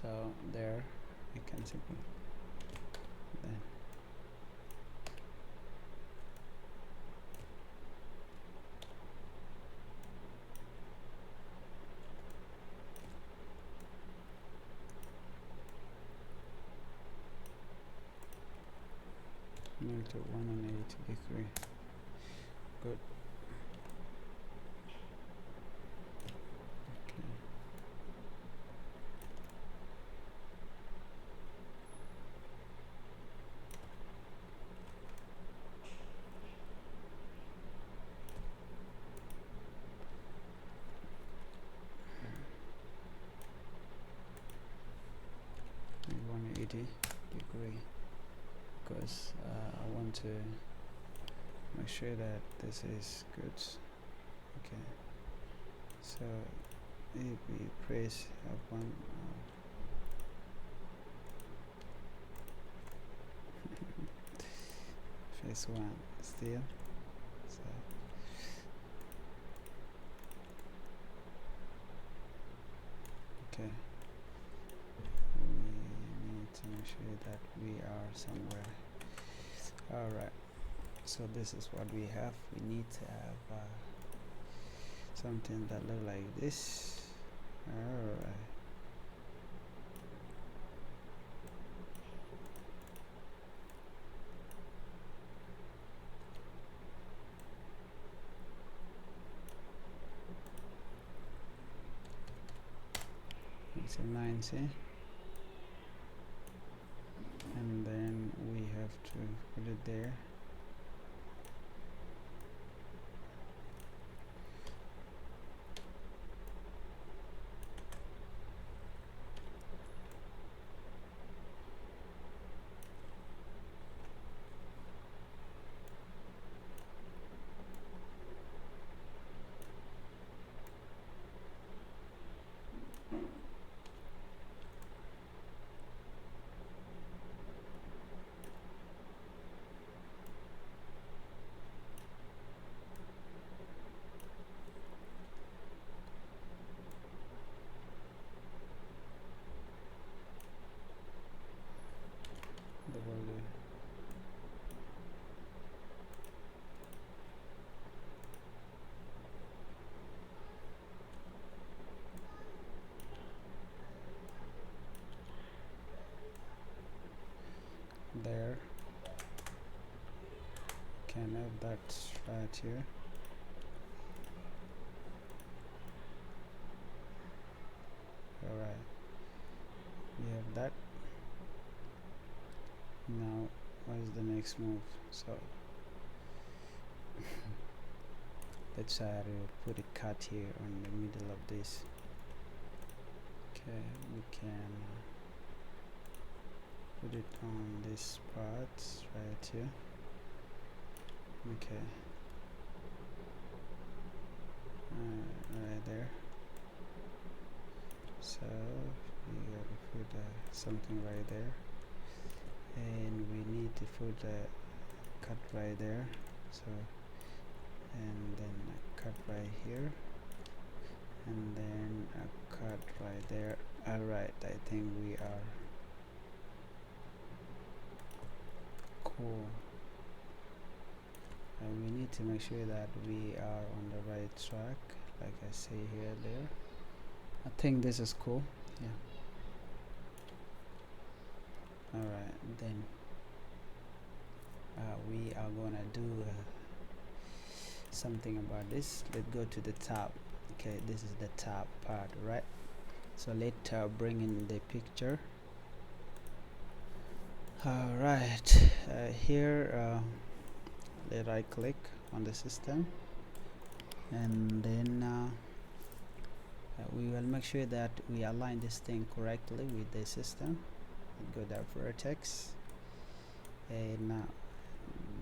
So there you can simply then move to 180 degree. Good. Okay. Maybe 180 degree, because I want to make sure that this is good. Okay, so if we press F1 phase 1 still, so okay, we need to make sure that we are somewhere. Alright, so this is what we have. We need to have something that look like this. Alright, it's a 9C, and then we have to put it there. Double there. Can have that right here. Alright, we have that. Now what is the next move? So let's try to put a cut here on the middle of this. Okay, we can put it on this part right here. Okay, right there. So we gotta put something right there, and we need to put a cut right there. So and then a cut right here, and then a cut right there. Alright, I think we are cool. And we need to make sure that we are on the right track, like I say here, there. I think this is cool. Yeah. Alright, then we are gonna do something about this. Let's go to the top. Okay, this is the top part, right? So let's bring in the picture. Alright, here let right click on the system, and then we will make sure that we align this thing correctly with the system. Go down vertex, and now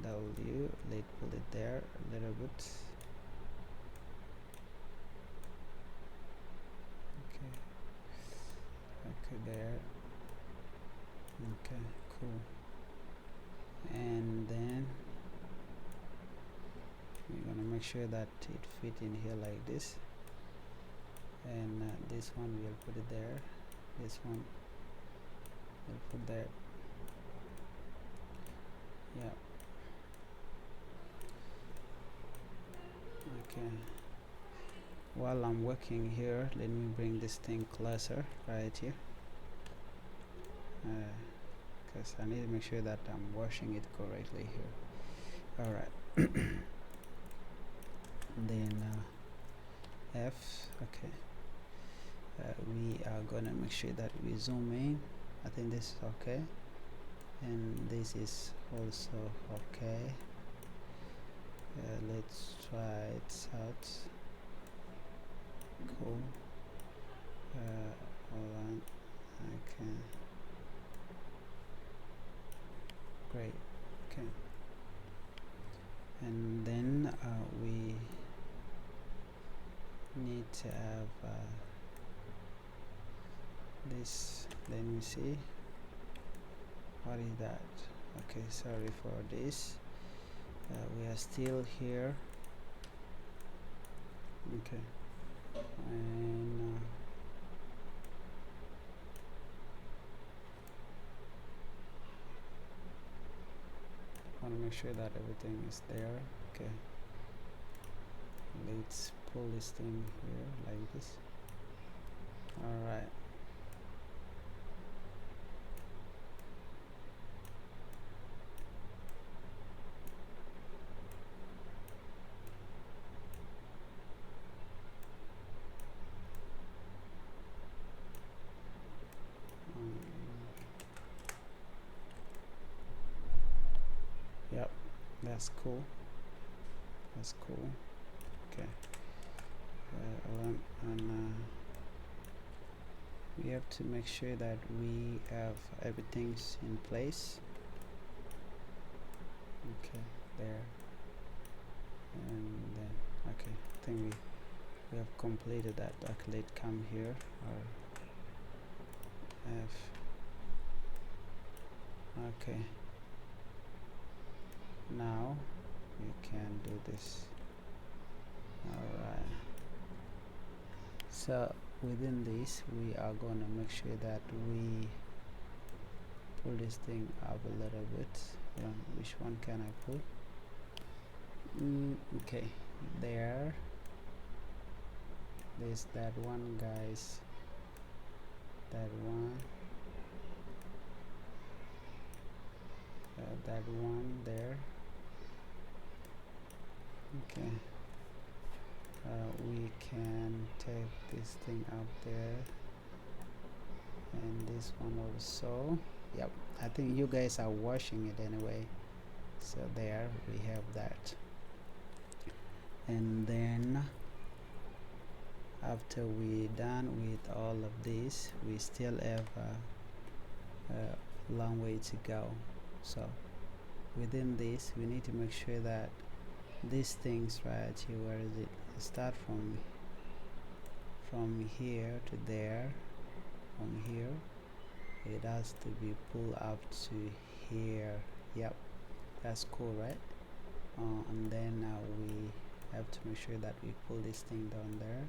W, let's put it there a little bit. Okay, there. Okay, cool. And then we're gonna make sure that it fit in here like this, and this one we'll put it there, this one we'll put that. Yeah. Okay, while I'm working here, let me bring this thing closer right here, because I need to make sure that I'm washing it correctly here. All right. Then F. Okay, we are gonna make sure that we zoom in. I think this is okay, and this is also okay. Let's try it out. Cool. Hold on. Okay, great. Okay, and then we need to have this. Let me see, what is that? Okay, sorry for this. We are still here. Okay, and want to make sure that everything is there. Okay, let's pull this thing here like this. All right. Yep, that's cool. That's cool. Okay. And we have to make sure that we have everything's in place. Okay, there. And then okay, I think we have completed that. Okay, let's come here, or F. Okay, now we can do this. All right, so within this we are going to make sure that we pull this thing up a little bit. Which one can I pull? Okay, there's that one, guys, that one, that one there. Okay, we can take this thing up there, and this one also. Yep, I think you guys are washing it anyway, so there we have that. And then after we done with all of this, we still have a long way to go. So within this we need to make sure that these things right here, where is it, start from here to there, from here it has to be pulled up to here. Yep, that's cool, right? And then we have to make sure that we pull this thing down there,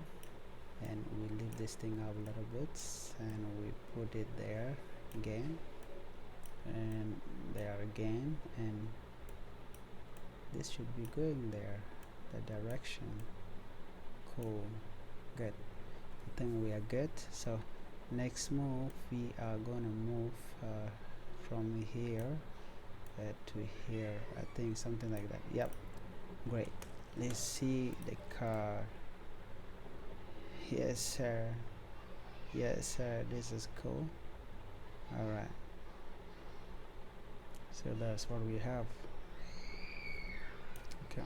and we leave this thing up a little bit, and we put it there again, and there again, and this should be going there, the direction. Cool, good. I think we are good. So next move, we are going to move from here to here. I think something like that. Yep, great. Let's see the car. Yes sir, yes sir, this is cool. All right, so that's what we have. Okay.